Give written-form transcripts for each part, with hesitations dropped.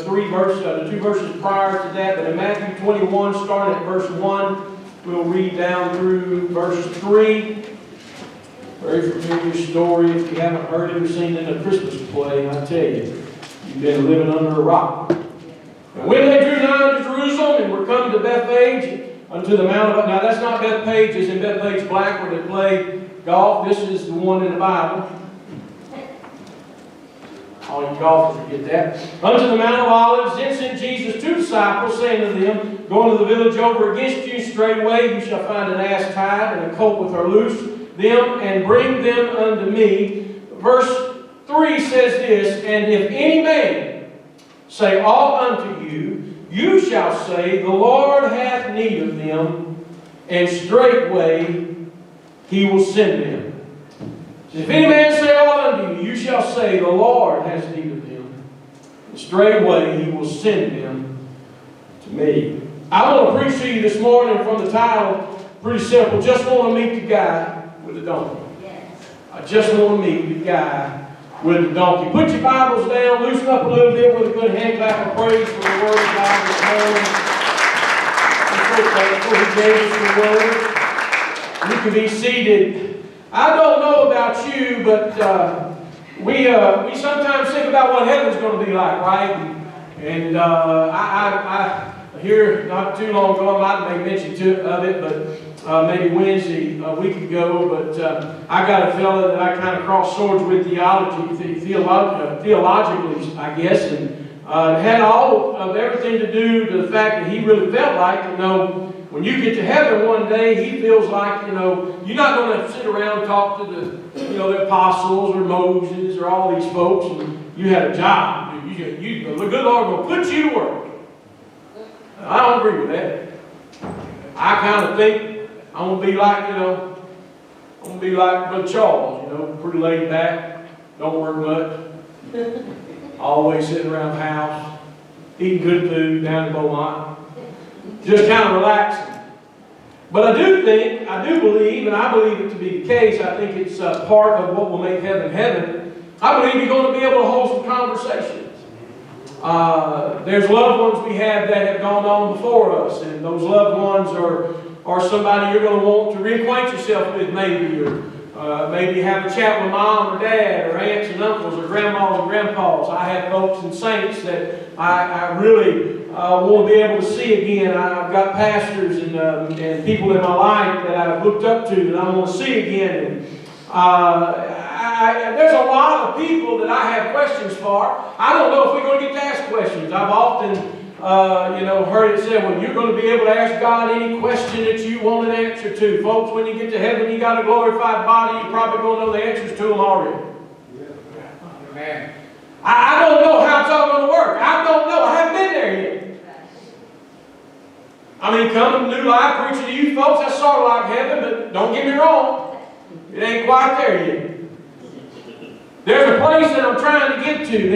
the 2 verses prior to that, but in Matthew 21, starting at verse 1, we'll read down through verse 3. Very familiar story. If you haven't heard it or seen it in a Christmas play, I tell you, you've been living under a rock. And when they drew nigh to Jerusalem and were come to Bethphage, unto the Mount of... Now, that's not Bethpage as in Bethpage Black where they play golf. This is the one in the Bible. All you golfers get that. Unto the Mount of Olives, then sent Jesus 2 disciples, saying to them, Go into the village over against you, straightway you shall find an ass tied and a colt with her loose, them, and bring them unto me. Verse 3 says this, And if any man say aught unto you, you shall say, The Lord hath need of them, and straightway He will send them. If any man say aught unto you, you shall say, The Lord has need of them, and straightway He will send them to me. I want to preach to you this morning from the title, pretty simple, Just Want to Meet the Guy with the Donkey. Yes. I just want to meet the guy with the donkey. Put your Bibles down, loosen up a little bit with a good hand clap of praise for the Word of God this morning. I'm so thankful He gave us the Word. You can be seated. I don't know about you, but we sometimes think about what heaven's going to be like, right? And I here not too long ago, I might have made mention of it, but maybe Wednesday, a week ago, but I got a fellow that I kind of crossed swords with theologically, I guess, and it had all of everything to do to the fact that he really felt like, when you get to heaven one day, he feels like, you're not going to sit around and talk to the apostles or Moses or all these folks, and you had a job. The good Lord will put you to work. I don't agree with that. I kind of think I'm going to be like Brother Charles, pretty laid back, don't work much, always sitting around the house, eating good food down in Beaumont, just kind of relaxing. But I do believe, and I believe it to be the case, I think it's part of what will make heaven heaven. I believe you're going to be able to hold some conversations. There's loved ones we have that have gone on before us, and those loved ones are somebody you're going to want to reacquaint yourself with, maybe, or maybe have a chat with mom or dad, or aunts and uncles, or grandmas and grandpas. I have folks and saints that I really want to be able to see again. I've got pastors and people in my life that I've looked up to that I want to see again. And there's a lot of people that I have questions for. I don't know if we're going to get to ask questions. I've often, heard it said, well, you're going to be able to ask God any question that you want an answer to. Folks, when you get to heaven, you got a glorified body. You're probably going to know the answers to them already. Yeah. Amen. I don't know how it's all going to work. I don't know. I haven't been there yet. I mean, coming to New Life, preaching to you folks, that's sort of like heaven, but don't get me wrong. It ain't quite there yet. There's a place that I'm trying to get to.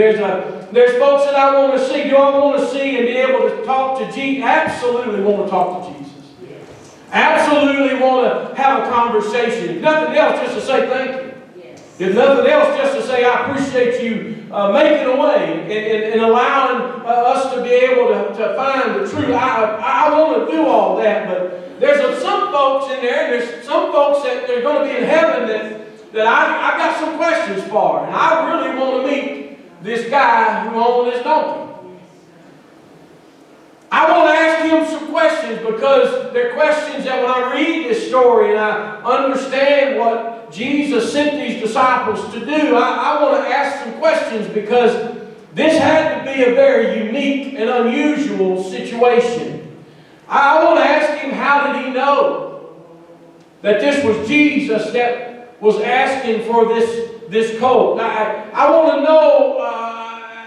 There's folks that I want to see. Do I want to see and be able to talk to Jesus? Absolutely want to talk to Jesus. Yes. Absolutely want to have a conversation. If nothing else, just to say thank you. Yes. If nothing else, just to say I appreciate you making a way and allowing us to be able to find the truth. I want to do all that, but there's some folks in there, and there's some folks that they're going to be in heaven that I've got some questions for. And I really want to meet this guy who owns this donkey. I want to ask him some questions because they're questions that when I read this story and I understand what Jesus sent these disciples to do, I want to ask some questions because this had to be a very unique and unusual situation. I want to ask him, how did he know that this was Jesus that was asking for this colt? I want to know,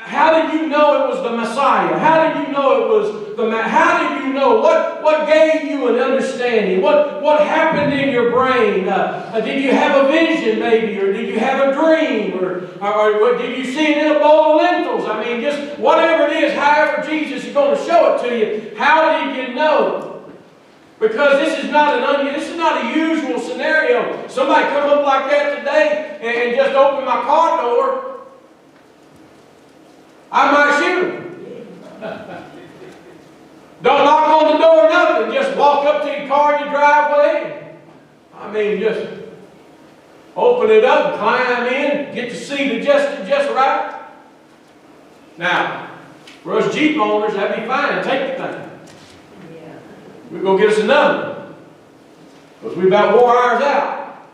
how did you know it was the Messiah? How did you know it was the man? How did you know? What gave you an understanding? What happened in your brain? Did you have a vision maybe? Or did you have a dream? Or did you see it in a bowl of lentils? I mean, just whatever it is, however Jesus is going to show it to you, how did you know? Because this is not a usual scenario. Somebody come up like that today and just open my car door, I might shoot him. up to your car in your driveway. I mean, just open it up and climb in, get the seat adjusted just right. Now, for us Jeep owners, that'd be fine. Take the thing. We'll go get us another one. Because we about wore ours out.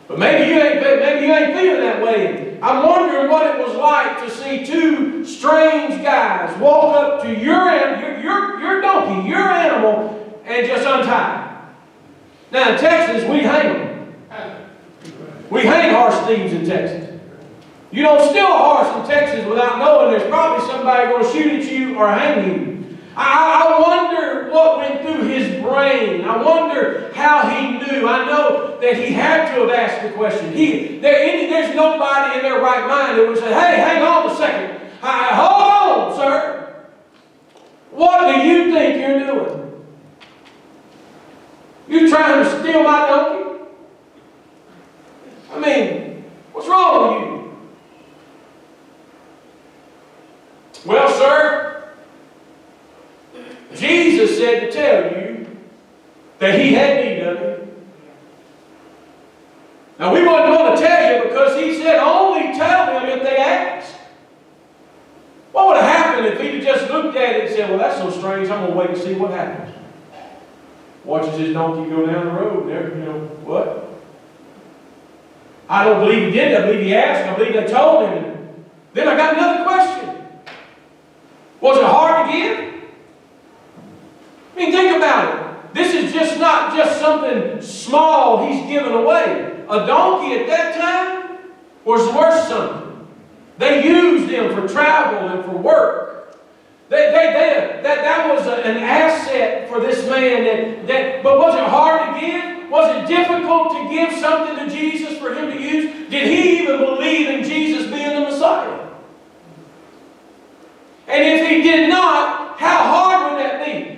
But maybe you ain't feeling that way. I'm wondering what it was like to see two strange guys walk up to your donkey, your animal, and just untie it. Now in Texas, we hang them. We hang horse thieves in Texas. You don't steal a horse in Texas without knowing there's probably somebody going to shoot at you or hang you. I wonder what went through his brain. I wonder how he knew. I know that he had to have asked the question. There's nobody in their right mind that would say, hey, hang on a second. Hold on, sir. What do you think you're doing? You trying to steal my donkey? I mean, what's wrong with you? Well, sir, Jesus said to tell you that he had need of you. Now, we wasn't going to tell you because he said only tell them if they ask. What would have happened if he'd have just looked at it and said, well, that's so strange, I'm going to wait and see what happens. Watches his donkey go down the road. There, what? I don't believe he did. I believe he asked. I believe they told him. Then I got another question. Was it hard to give? I mean, think about it. This is not just something small he's given away. A donkey at that time was worth something. They used them for travel and for work. That was an asset for this man. But was it hard to give? Was it difficult to give something to Jesus for him to use? Did he even believe in Jesus being the Messiah? And if he did not, how hard would that be?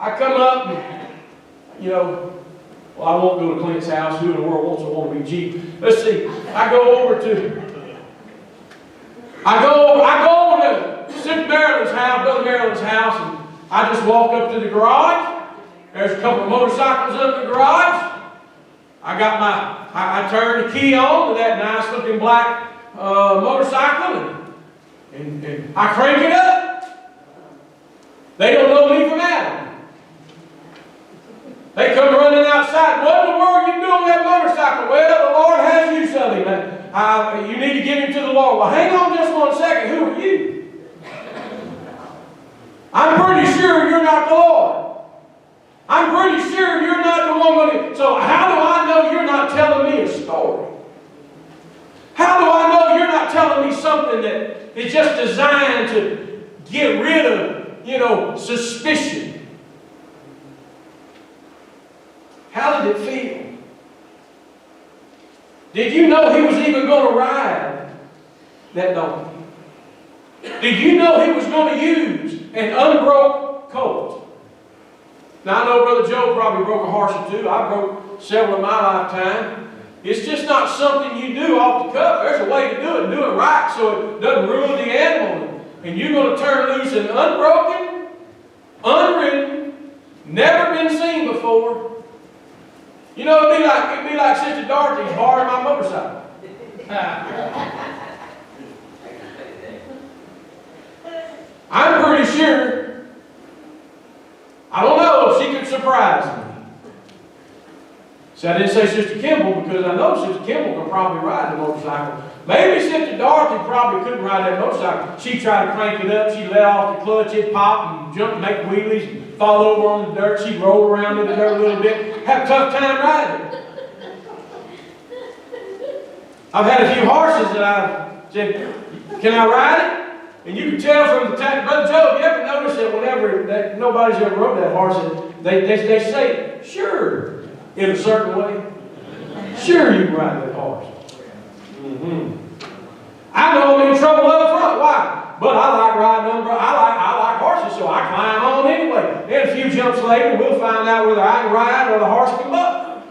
I come up and, well, I won't go to Clint's house. Who in the world wants to want to be Jeep? Let's see. I go over to Sister Marilyn's house, Brother Marilyn's house, and I just walk up to the garage. There's a couple of motorcycles up in the garage. I turn the key on to that nice looking black motorcycle and I crank it up. They don't know me from Adam. They come running outside. What in the world are you doing with that motorcycle? Well, the Lord has use of him. You need to give him to the Lord. Well, hang on just 1 second. Who are you? I'm pretty sure you're not the Lord. I'm pretty sure you're not the one going to... So how do I know you're not telling me a story? How do I know you're not telling me something that is just designed to get rid of, suspicion? How did it feel? Did you know he was even going to ride that donkey? Did you know he was going to use an unbroke colt? Now I know Brother Joe probably broke a horse or two. I broke several in my lifetime. It's just not something you do off the cuff. There's a way to do it and do it right so it doesn't ruin the animal. And you're going to turn loose an unbroken, unridden, never been seen before. It'd be like Sister Dorothy borrowing my motorcycle. I'm pretty sure, I don't know if she could surprise me. See, I didn't say Sister Kimball because I know Sister Kimball could probably ride the motorcycle. Maybe Sister Dorothy probably couldn't ride that motorcycle. She'd try to crank it up, she'd let off the clutch, it'd pop and jump and make wheelies and fall over on the dirt, she'd roll around in the dirt a little bit, have a tough time riding. I've had a few horses that I said, can I ride it? And you can tell from the time, Brother Joe, you ever notice that whenever nobody's ever rode that horse, they say, sure, in a certain way. Sure you can ride that horse. I know I'm in trouble up front. Why? But I like riding I like horses, so I climb on anyway. And a few jumps later, we'll find out whether I can ride or the horse can buck.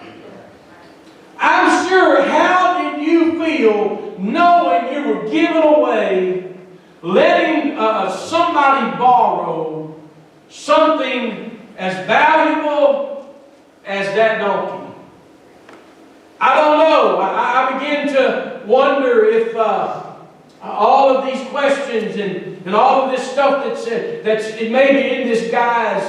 I'm sure, how did you feel knowing you were giving away, letting somebody borrow something as valuable as that donkey? I don't know. I begin to wonder if all of these questions and all of this stuff that's maybe in this guy's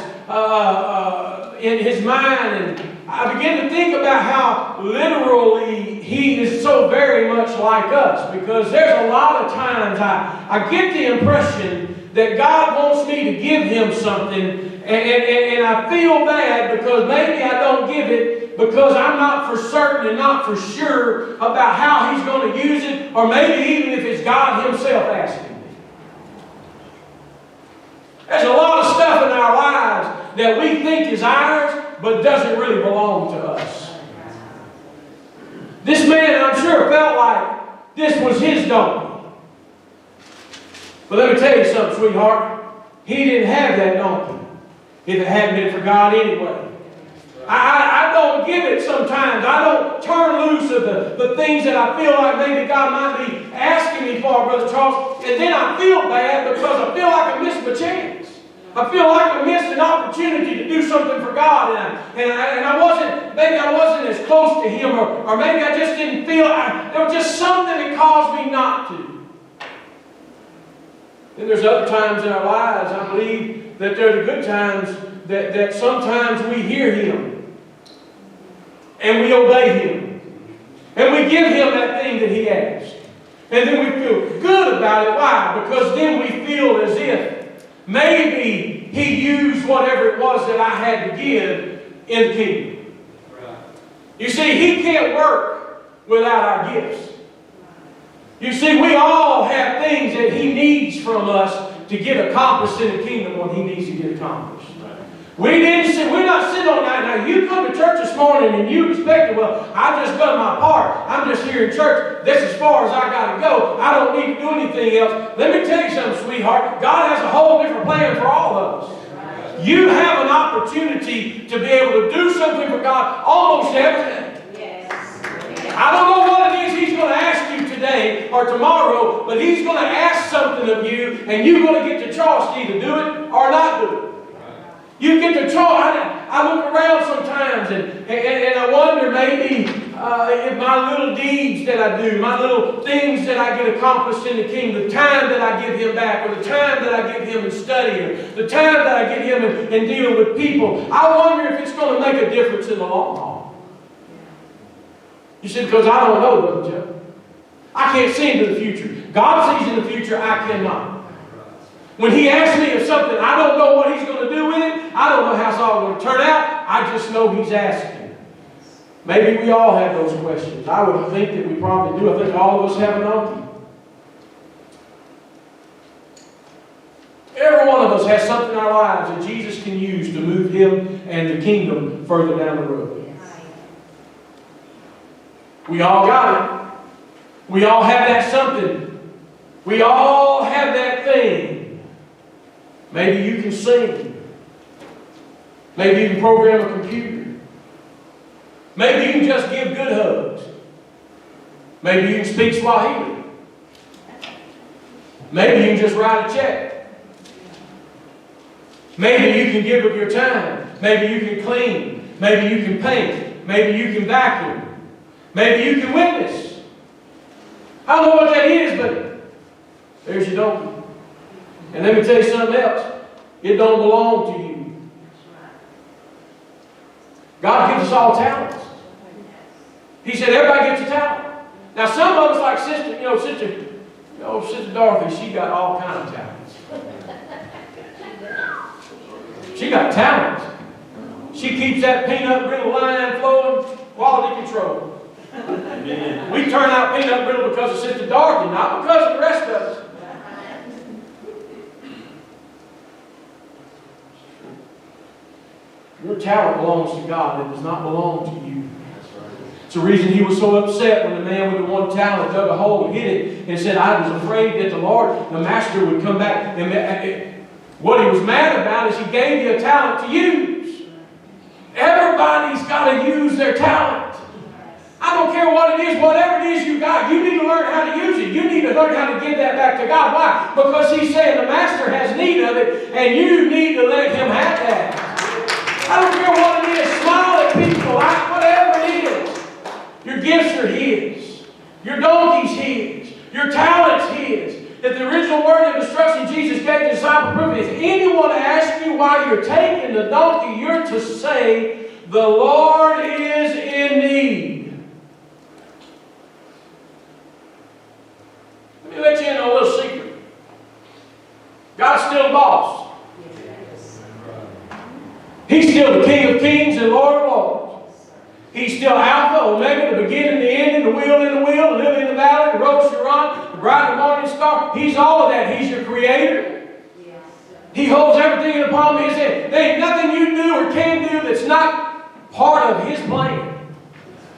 in his mind, and I begin to think about how literally he is so very much like us, because there's a lot of times I get the impression that God wants me to give him something, and I feel bad because maybe I don't give it because I'm not for certain and not for sure about how he's going to use it, or maybe even if it's God himself asking me. There's a lot of stuff in our lives that we think is ours, but doesn't really belong to us. This man, I'm sure, felt like this was his donkey. But let me tell you something, sweetheart. He didn't have that donkey if it hadn't been for God anyway. I don't give it sometimes. I don't turn loose of the things that I feel like maybe God might be asking me for, Brother Charles. And then I feel bad because I feel like I missed my chance. I feel like I missed an opportunity to do something for God. And I wasn't, maybe I wasn't as close to Him, or maybe I just didn't feel, there was just something that caused me not to. Then there's other times in our lives, I believe, that there are the good times that sometimes we hear Him. And we obey Him. And we give Him that thing that He asked. And then we feel good about it. Why? Because then we feel as if maybe He used whatever it was that I had to give in the kingdom. You see, He can't work without our gifts. You see, we all have things that He needs from us to get accomplished in the kingdom when He needs to get accomplished. We're not sitting on that. Now, you come to church this morning and you expect, well, I've just done my part. I'm just here in church. That's as far as I got to go. I don't need to do anything else. Let me tell you something, sweetheart. God has a whole different plan for all of us. You have an opportunity to be able to do something for God almost every day. I don't know what it is He's going to ask you today or tomorrow, but He's going to ask something of you, and you're going to get the choice to either do it or not do it. You get the choice. I look around sometimes and I wonder maybe if my little deeds that I do, my little things that I get accomplished in the kingdom, the time that I give Him back, or the time that I give Him in study, or the time that I give Him in dealing with people, I wonder if it's going to make a difference in the long haul. You said, because I don't know, Brother Joe. I can't see into the future. God sees in the future, I cannot. When He asks me of something, I don't know what He's going to do with it. I don't know how it's all going to turn out. I just know He's asking. Maybe we all have those questions. I would think that we probably do. I think all of us have an donkey. Every one of us has something in our lives that Jesus can use to move Him and the kingdom further down the road. We all got it. We all have that something. We all have that thing. Maybe you can sing. Maybe you can program a computer. Maybe you can just give good hugs. Maybe you can speak Swahili. Maybe you can just write a check. Maybe you can give of your time. Maybe you can clean. Maybe you can paint. Maybe you can vacuum. Maybe you can witness. I don't know what that is, but there's your donkey. And let me tell you something else. It don't belong to you. God gives us all talents. He said everybody gets a talent. Now some of us, like Sister Dorothy, she got all kinds of talents. She got talents. She keeps that peanut brittle line flowing, quality control. We turn out peanut brittle because of Sister Dorothy, not because of the rest of us. Your talent belongs to God. It does not belong to you. It's the reason He was so upset when the man with the one talent dug a hole and hid it and said, I was afraid that the Master would come back. And what he was mad about is He gave you a talent to use. Everybody's got to use their talent. I don't care what it is, whatever it is you got, you need to learn how to use it. You need to learn how to give that back to God. Why? Because He's saying the Master has need of it, and you need to let Him have that. are His. Your donkey's His. Your talent's His. That the original word of instruction Jesus gave the disciple proof is, anyone asks you why you're taking the donkey, you're to say, the Lord is in need. Let me let you in on a little secret. God's still the boss. He's still the King of Kings and Lord of Lords. He's still Alpha, Omega, the beginning, the ending, the wheel in the wheel, the lily in the valley, the rose Sharon, the bright and morning star. He's all of that. He's your creator. He holds everything in the palm of His hand. There ain't nothing you do or can do that's not part of His plan.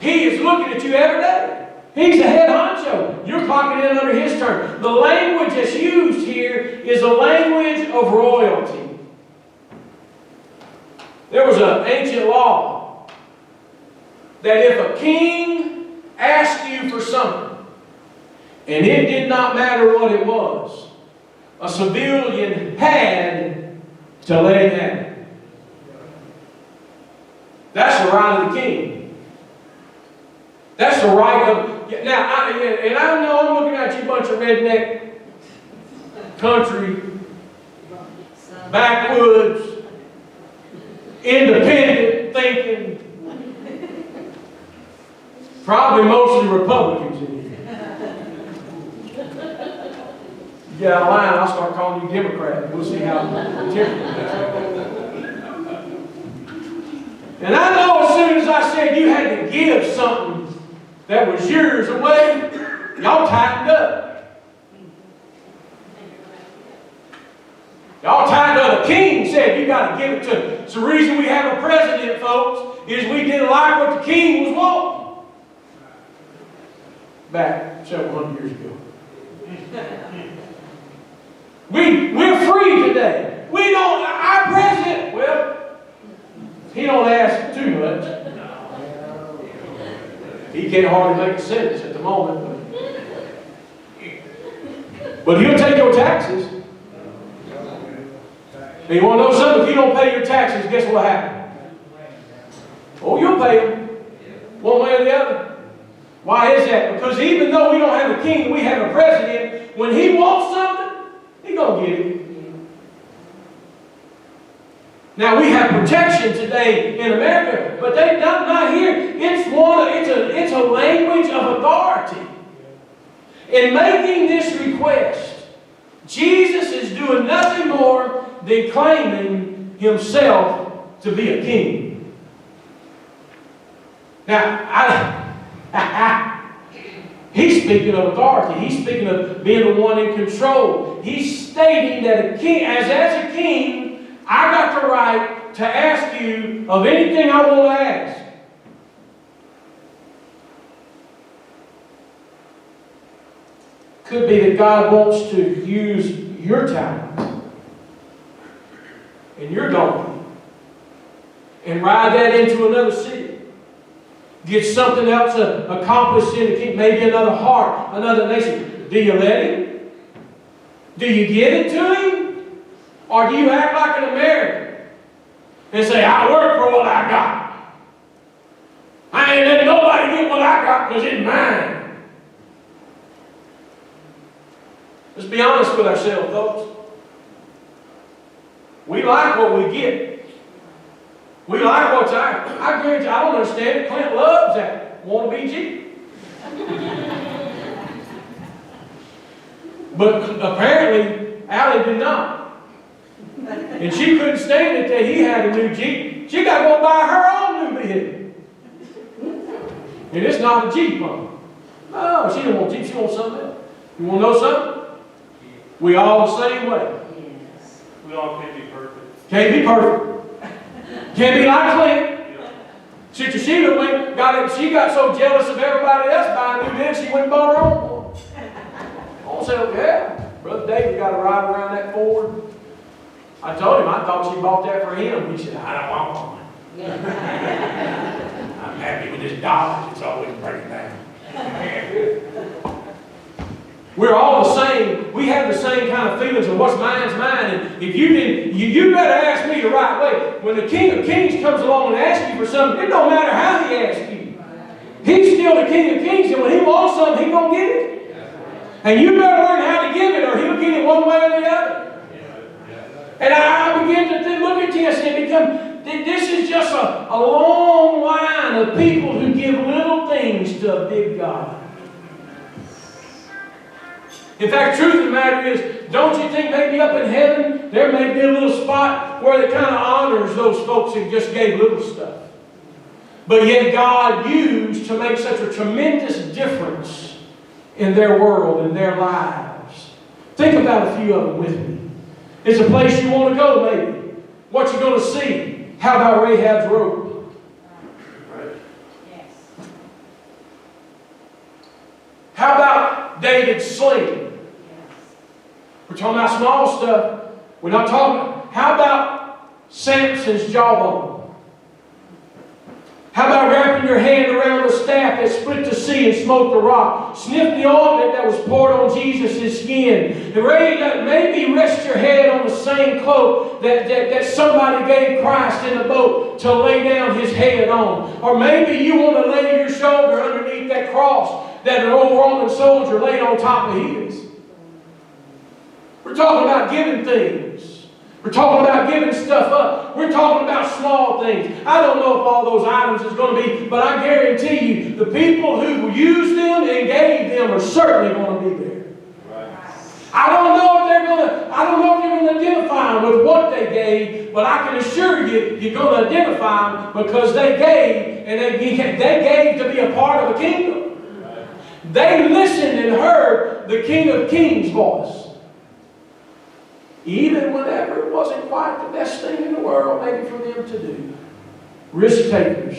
He is looking at you every day. He's the head honcho. You're clocking in under His term. The language that's used here is a language of royalty. There was an ancient law that if a king asked you for something, and it did not matter what it was, a civilian had to let him have it. That's the right of the king. That's the right of... Now, I know I'm looking at you bunch of redneck, country, backwoods, independent thinking, probably mostly Republicans in here. You get out of line, I'll start calling you Democrat. We'll see how different that's. And I know as soon as I said you had to give something that was yours away, y'all tightened up. Y'all tightened up. The king said you got to give it to him. It's the reason we have a president, folks, is we didn't like what the king was wanting. Back several hundred years ago. We're free today. We don't, our president, well, he don't ask too much. He can't hardly make a sentence at the moment. But he'll take your taxes. And you want to know something? If you don't pay your taxes, guess what happens? Oh, you'll pay them. One way or the other. Why is that? Because even though we don't have a king, we have a president, when he wants something, he's going to get it. Now, we have protection today in America, but they not here. It's a language of authority. In making this request, Jesus is doing nothing more than claiming Himself to be a king. Now, He's speaking of authority. He's speaking of being the one in control. He's stating that a king, as a king, I got the right to ask you of anything I want to ask. Could be that God wants to use your talent and your donkey and ride that into another city. Get something else accomplished in the kingdom, maybe another heart, another nation. Do you let Him? Do you give it to Him? Or do you act like an American and say, I work for what I got. I ain't letting nobody get what I got because it's mine. Let's be honest with ourselves, folks. We like what we get. We like what's ours. I guarantee I don't understand it. Clint loves that wannabe Jeep. But apparently, Allie did not. And she couldn't stand it that he had a new Jeep. She got to go buy her own new vehicle. And it's not a Jeep, huh? No, she don't want a Jeep. She wants something else. You want to know something? We all the same way. Yes. We all can't be perfect. Can't be perfect. Can't be like Clint. Sister Sheila she got so jealous of everybody else buying new vehicles, she went and bought her own one. I said, yeah, Brother David got to ride around that Ford. I told him, I thought she bought that for him. He said, I don't want one. I'm happy with this Dodge. It's always breaking down. We're all the same. We have the same kind of feelings of what's mine's mine. And if you didn't, you better ask me the right way. When the King of Kings comes along and asks you for something, it don't matter how He asks you. He's still the King of Kings, and when He wants something, He's going to get it. And you better learn how to give it, or He'll get it one way or the other. And I began to look at this, and this is just a long line of people who give little things to a big God. In fact, truth of the matter is, don't you think maybe up in heaven there may be a little spot where they kind of honors those folks who just gave little stuff? But yet God used to make such a tremendous difference in their world, in their lives. Think about a few of them with me. It's a place you want to go, maybe. What you going to see? How about Rahab's robe? Right. Yes. How about David's sling? We're talking about small stuff. We're not talking. How about Samson's jawbone? How about wrapping your hand around the staff that split the sea and smote the rock? Sniff the ointment that was poured on Jesus' skin. And maybe rest your head on the same cloak that somebody gave Christ in the boat to lay down his head on. Or maybe you want to lay your shoulder underneath that cross that an old Roman soldier laid on top of his. We're talking about giving things. We're talking about giving stuff up. We're talking about small things. I don't know if all those items is going to be, but I guarantee you, the people who used them and gave them are certainly going to be there. Right. I don't know if you're going to identify them with what they gave, but I can assure you, you're going to identify them because they gave, and they gave to be a part of a kingdom. Right. They listened and heard the King of Kings' voice. Even whenever it wasn't quite the best thing in the world, maybe for them to do. Risk takers.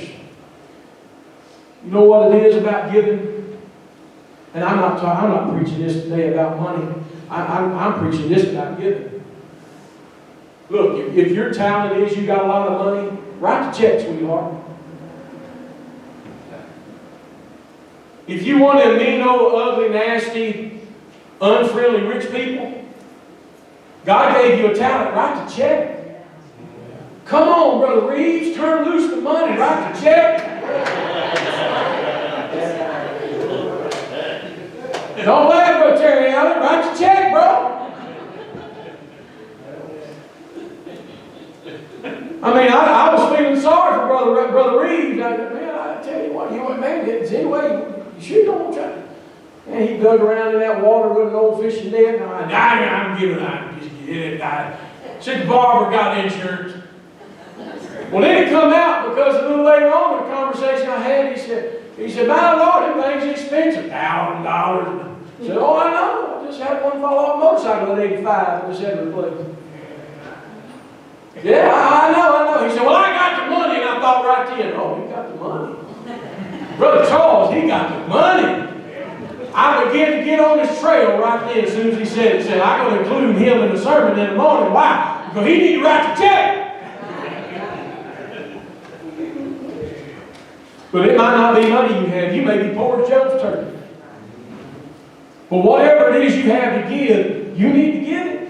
You know what it is about giving? And I'm not preaching this today about money. I'm preaching this about giving. Look, if your talent is you got a lot of money, write the check, sweetheart. If you want to mean, old, ugly, nasty, unfriendly rich people, God gave you a talent, write the check. Come on, Brother Reeves, turn loose the money, write the check. Don't laugh, Brother Terry Allen, write the check, bro. I mean, I was feeling sorry for Brother Reeves. I tell you what, man, anyway, you sure don't try. And he dug around in that water with an old fishing net. And I'm giving out. Said the barber got insurance. Well, then it come out because a little later on in the conversation I had, he said, my Lord, them things expensive, $1,000. I said, oh, I know. I just had one fall off a motorcycle at 85 and just had to replace it. Yeah, I know. He said, well, I got the money. And I thought right then, oh, he got the money. Brother Charles, he got the money. I began to get on his trail right then as soon as he said it. I'm going to include him in the sermon in the morning. Why? Because he needs to write the check. But it might not be money you have. You may be poor as Job's turkey. But whatever it is you have to give, you need to give it.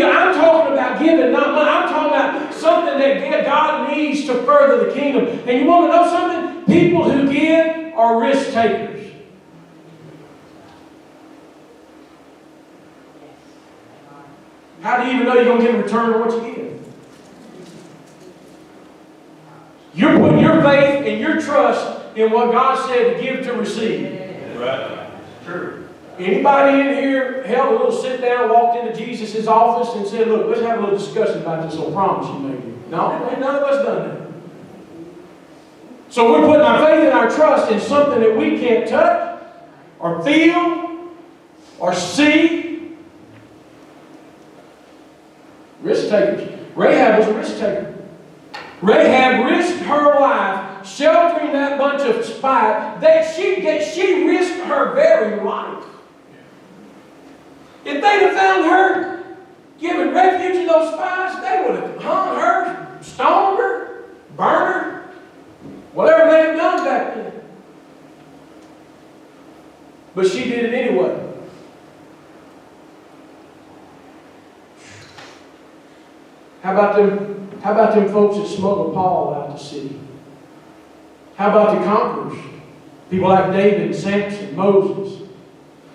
I'm talking about giving, not money. I'm talking about something that God needs to further the kingdom. And you want to know something? People who give are risk takers. How do you even know you're going to get a return on what you give? You're putting your faith and your trust in what God said to give to receive. Right. True. Anybody in here held a little sit down, walked into Jesus' office and said, look, let's have a little discussion about this little promise you made me? No, none of us done that. So we're putting our faith and our trust in something that we can't touch or feel or see. Risk takers. Rahab was a risk taker. Rahab risked her life sheltering that bunch of spies. That she risked her very life. If they'd have found her giving refuge to those spies, they would have hung her, stoned her, burned her, whatever they had done back then. But she did it anyway. How about them folks that smuggled Paul out of the city? How about the conquerors? People like David, Samson, Moses.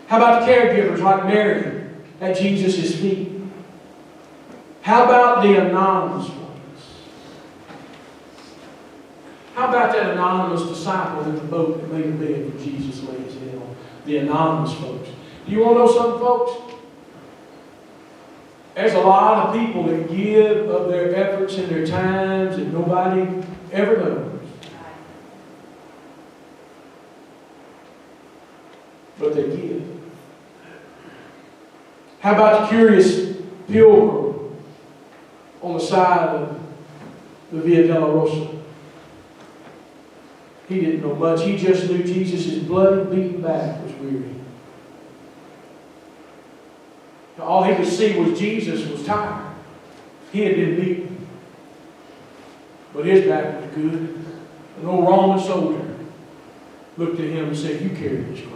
How about the caregivers like Mary at Jesus' feet? How about the anonymous ones? How about that anonymous disciple in the boat that made a bed when Jesus laid his head on? The anonymous folks. Do you want to know something, folks? There's a lot of people that give of their efforts and their times and nobody ever knows. But they give. How about the curious pilgrim on the side of the Via Dolorosa? He didn't know much. He just knew Jesus' bloody, beaten back was weary. All he could see was Jesus was tired. He had been beaten. But his back was good. An old Roman soldier looked at him and said, "You carry this cross."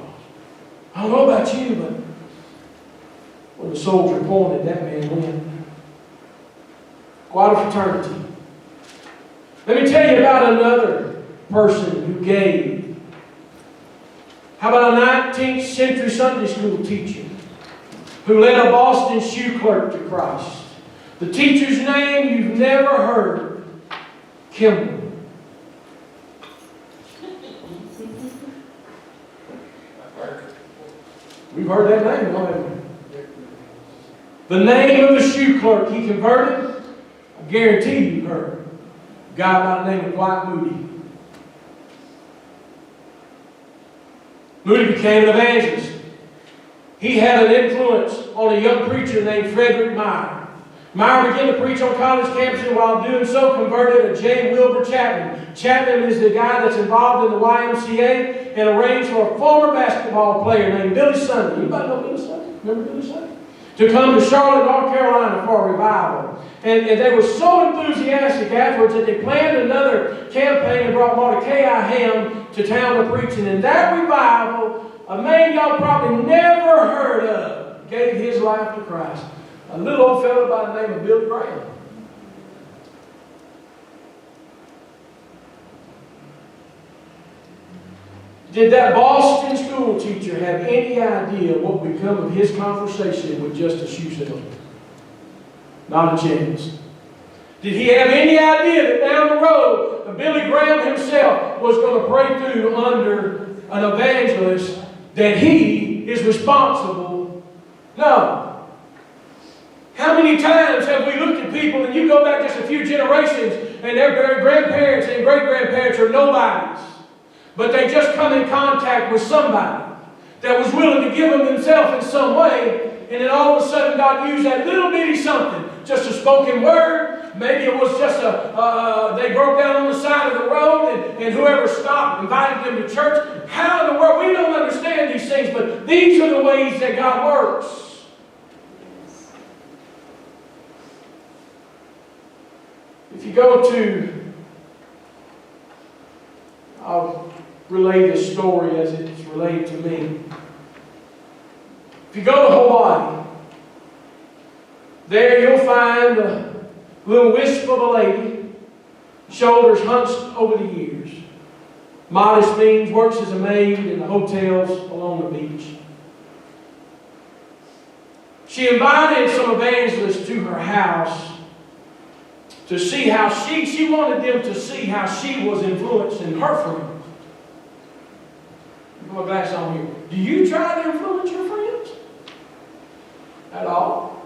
I don't know about you, but when the soldier pointed, that man went. Quite a fraternity. Let me tell you about another person who gave. How about a 19th century Sunday school teacher who led a Boston shoe clerk to Christ? The teacher's name you've never heard, Kimball. We've heard that name, haven't we? The name of the shoe clerk he converted, I guarantee you've heard. A guy by the name of Dwight Moody. Moody became an evangelist. He had an influence on a young preacher named Frederick Meyer. Meyer began to preach on college campuses, and while doing so, converted a J. Wilbur Chapman. Chapman is the guy that's involved in the YMCA and arranged for a former basketball player named Billy Sunday. Anybody know Billy Sunday? Remember Billy Sunday? To come to Charlotte, North Carolina for a revival. And they were so enthusiastic afterwards that they planned another campaign and brought Mordecai Ham to town to preach. And in that revival, a man y'all probably never heard of gave his life to Christ. A little old fellow by the name of Billy Graham. Did that Boston school teacher have any idea what would become of his conversation with just a shoe salesman? Not a chance. Did he have any idea that down the road, Billy Graham himself was going to pray through under an evangelist that he is responsible? No. How many times have we looked at people, and you go back just a few generations, and their grandparents and great-grandparents are nobodies, but they just come in contact with somebody that was willing to give them themselves in some way, and then all of a sudden God used that little bitty something, just a spoken word. Maybe it was just they broke down on the side of the road, and whoever stopped invited them to church. How in the world? We don't understand these things, but these are the ways that God works. If you go to, I'll relay this story as it's related to me. If you go to Hawaii, there you'll find a little wisp of a lady, shoulders hunched over the years. Modest means, works as a maid in the hotels along the beach. She invited some evangelists to her house to see how she wanted them to see how she was influencing her friends. Put my glass on here. Do you try to influence your friends? At all?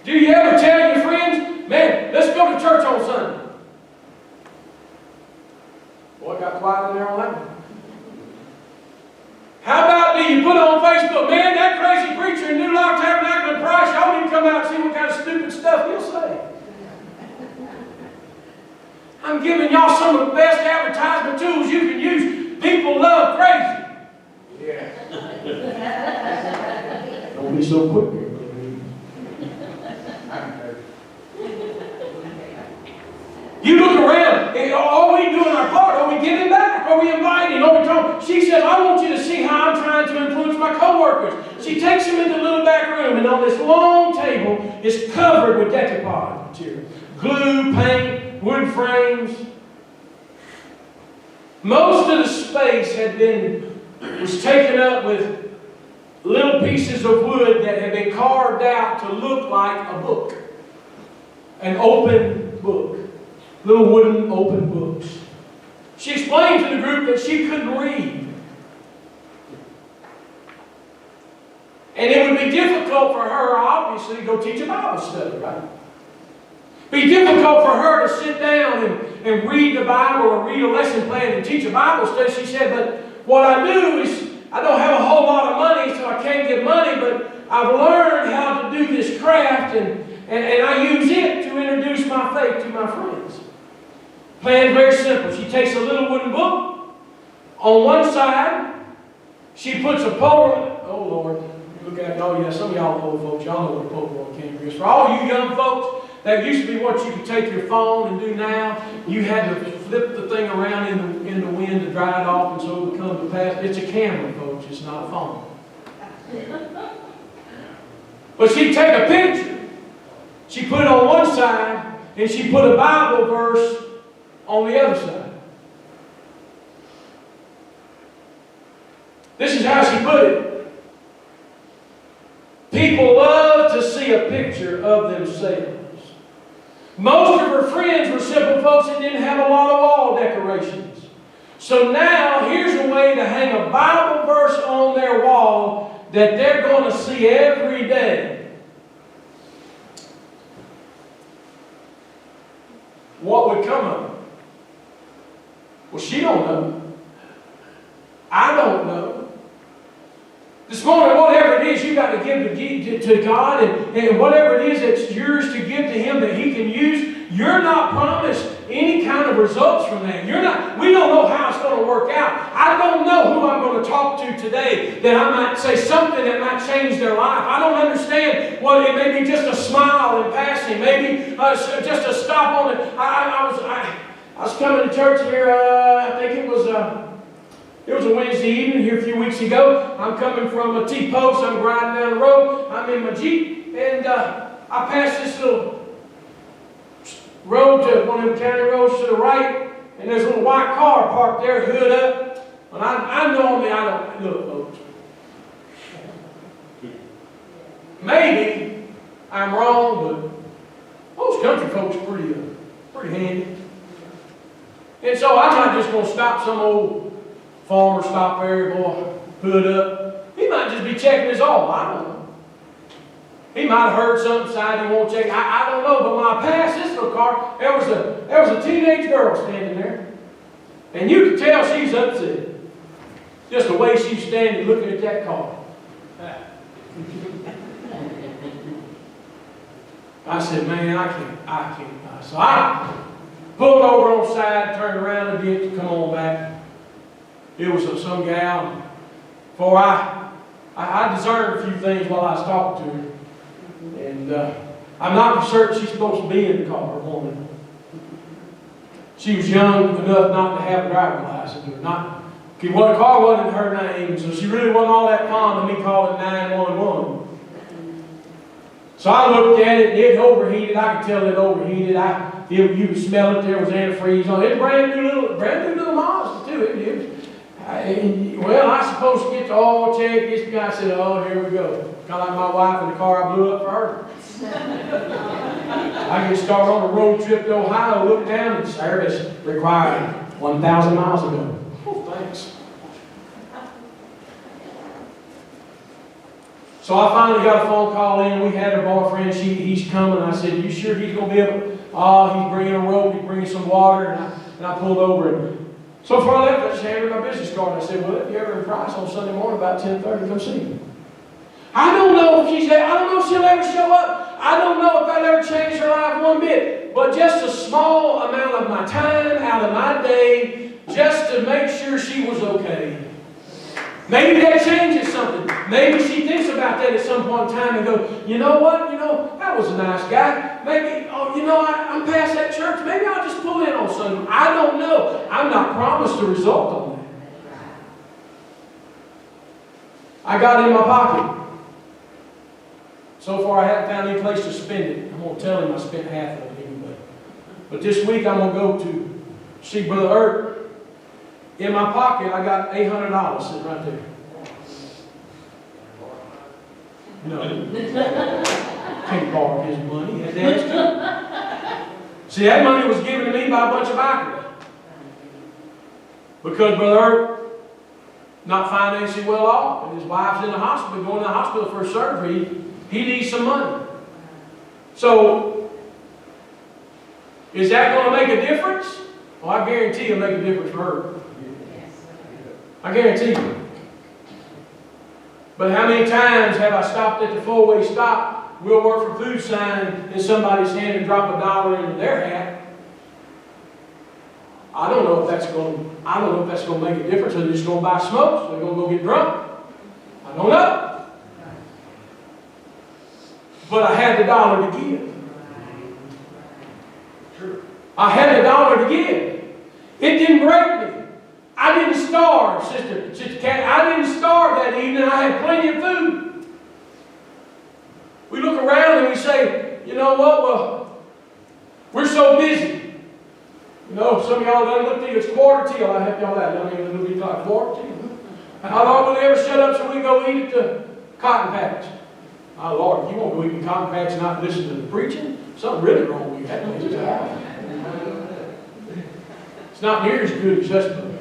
Do you ever tell your friends, man, let's go to church on Sunday? Boy, it got quiet in there on that one. How about do you put on Facebook, man, that crazy preacher in New Life Tabernacle in Price, y'all need to come out and see what kind of stupid stuff he'll say. I'm giving y'all some of the best advertisement tools you can use. People love crazy. Yeah. Don't be so quick here. You look around, are we doing our part? Are we giving back? Are we inviting? Are we talking? She says, I want you to see how I'm trying to influence my coworkers. She takes them into the little back room, and on this long table is covered with decoupage material. Glue, paint, wood frames. Most of the space was taken up with little pieces of wood that had been carved out to look like a book. An open book. Little wooden open books. She explained to the group that she couldn't read. And it would be difficult for her, obviously, to go teach a Bible study, right? It'd be difficult for her to sit down and read the Bible or read a lesson plan and teach a Bible study. She said, but what I do is, I don't have a whole lot of money, so I can't get money, but I've learned how to do this craft, and I use it to introduce my faith to my friends. Plan very simple. She takes a little wooden book. On one side, she puts a pole. Oh, Lord. Look at it. Oh, yeah, some of y'all old folks, y'all know what a Polaroid camera is. For all you young folks, that used to be what you could take your phone and do now. You had to flip the thing around in the wind to dry it off, and so it would come to pass. It's a camera, folks. It's not a phone. But she'd take a picture. She put it on one side, and she put a Bible verse on the other side. This is how she put it. People love to see a picture of themselves. Most of her friends were simple folks that didn't have a lot of wall decorations. So now, here's a way to hang a Bible verse on their wall that they're going to see every day. What would come of it? Well, she don't know. I don't know. This morning, whatever it is you got to give to God, and whatever it is that's yours to give to Him that He can use, you're not promised any kind of results from that. We don't know how it's going to work out. I don't know who I'm going to talk to today that I might say something that might change their life. I don't understand what it may be, just a smile in passing, maybe just a stop on it. I was coming to church here, I think it was a Wednesday evening here a few weeks ago. I'm coming from a T-post. I'm riding down the road. I'm in my Jeep, and I passed this little road to one of them county roads to the right, and there's a little white car parked there, hood up. And I normally don't look, folks. Maybe I'm wrong, but most country folks are pretty handy. And so I'm not just going to stop some old farmer, stop there, go hood up. He might just be checking his oil. I don't know. He might have heard something inside he won't check. I don't know. But when I passed this little car, there was a teenage girl standing there. And you could tell she's upset. Just the way she's standing looking at that car. I said, man, I can't. So I pulled over on the side, turned around a bit to come on back. It was some gal. For I discerned a few things while I was talking to her. And I'm not certain she's supposed to be in the car, woman. She was young enough not to have a driving license. The car wasn't her name, so she really wasn't all that fond of me calling 911. So I looked at it, and it overheated. I could tell it overheated. You could smell it. There was antifreeze on it. It's a brand new little Mazda too. Well, I was supposed to get the oil check. This guy said, oh, here we go. Kind of like my wife in the car I blew up for her. I get started on a road trip to Ohio, look down, and service required 1,000 miles ago. Oh, thanks. So I finally got a phone call in. We had a boyfriend. He's coming. I said, you sure he's going to be able? Oh, he's bringing a rope. He's bringing some water. And I pulled over. So before I left, I just handed her my business card. And I said, well, if you're ever in Price on Sunday morning about 10:30, come see me. I don't know if she'll ever show up. I don't know if I'll ever change her life one bit. But just a small amount of my time out of my day just to make sure she was okay. Maybe that changes something. Maybe she thinks about that at some point in time and goes, you know what? That was a nice guy. Maybe, I'm past that church. Maybe I'll just pull in on Sunday. I don't know. I'm not promised a result on that. I got it in my pocket. So far, I haven't found any place to spend it. I'm going to tell him I spent half of it anyway. But this week, I'm going to go to see Brother Ert In my pocket, I got $800 sitting right there. No. Can't borrow his money. He had to ask him. See, that money was given to me by a bunch of bikers. Because Brother Earp, not financially well off, and his wife's in the hospital, going to the hospital for surgery, he needs some money. So, is that going to make a difference? Well, I guarantee it'll make a difference for her. I guarantee you. But how many times have I stopped at the four-way stop, we'll work for food sign in somebody's hand and drop $1 into their hat? I don't know if that's going to make a difference, or they're just going to buy smokes, they're going to go get drunk. I don't know. But I had the $1 to give. I had the $1 to give. It didn't break me. I didn't starve, Sister Cat. I didn't starve that evening. I had plenty of food. We look around and we say, you know what? Well, we're so busy. You know, some of y'all don't look at it's quarter till. I help y'all out. Y'all don't even look at like quarter till. How long will they ever shut up so we can go eat at the cotton patch? My Lord, if you won't go eat at the cotton patch and not listen to the preaching, something really wrong with you. That means it's not near as good as Hush Puppies.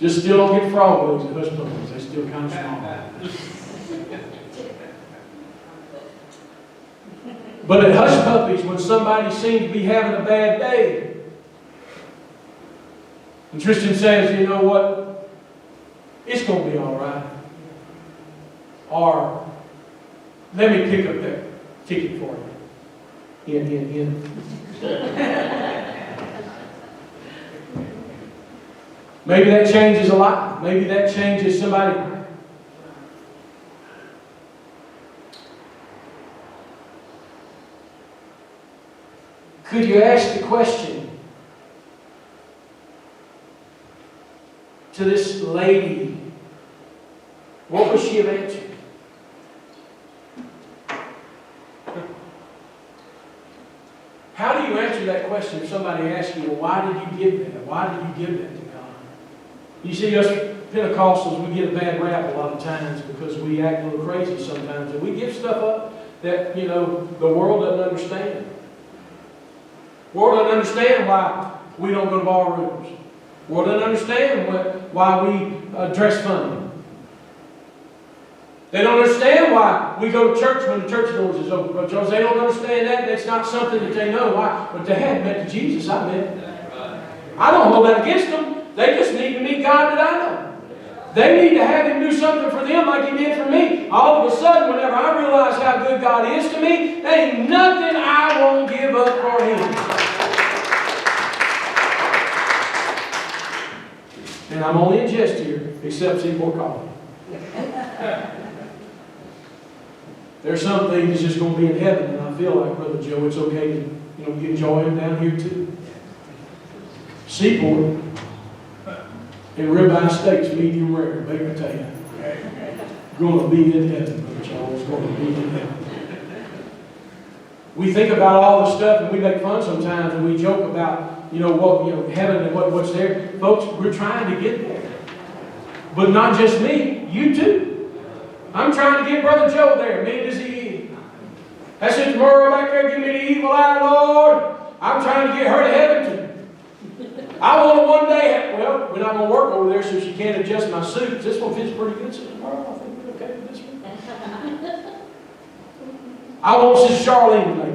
Just still don't get frog legs at Hush Puppies. They're still kind of small. But at Hush Puppies, when somebody seems to be having a bad day, and Tristan says, you know what? It's going to be all right. Or, let me pick up that ticket for you. In. Maybe that changes a lot. Maybe that changes somebody. Could you ask the question to this lady? What would she have answered? How do you answer that question if somebody asks you, well, why did you give that? Why did you give that to God? You see, us Pentecostals, we get a bad rap a lot of times because we act a little crazy sometimes. And we give stuff up that, you know, the world doesn't understand. The world doesn't understand why we don't go to bar rooms. The world doesn't understand why we dress funny. They don't understand why we go to church when the church doors is open. Because they don't understand that. That's not something that they know. Why? But they hadn't met Jesus. I met. I don't hold that against them. They just need to meet God that I know. They need to have Him do something for them like He did for me. All of a sudden, whenever I realize how good God is to me, there ain't nothing I won't give up for Him. And I'm only in jest here, except Seaport Coffee. There's some things that's just going to be in heaven, and I feel like, Brother Joe, it's okay to enjoy them down here too. Seaport and ribeye steaks, medium rare, baked potato. Going to be in heaven, Brother Joe. It's going to be in heaven. We think about all the stuff, and we make fun sometimes, and we joke about, heaven and what's there. Folks, we're trying to get there. But not just me, you too. I'm trying to get Brother Joe there, mean as he is. That's it, tomorrow back there, give me the evil eye, Lord. I'm trying to get her to heaven too. I want to one day, well, we're not going to work over there so she can't adjust my suit. This one fits pretty good, so tomorrow I think we're okay with this one. I want Sister Charlene to make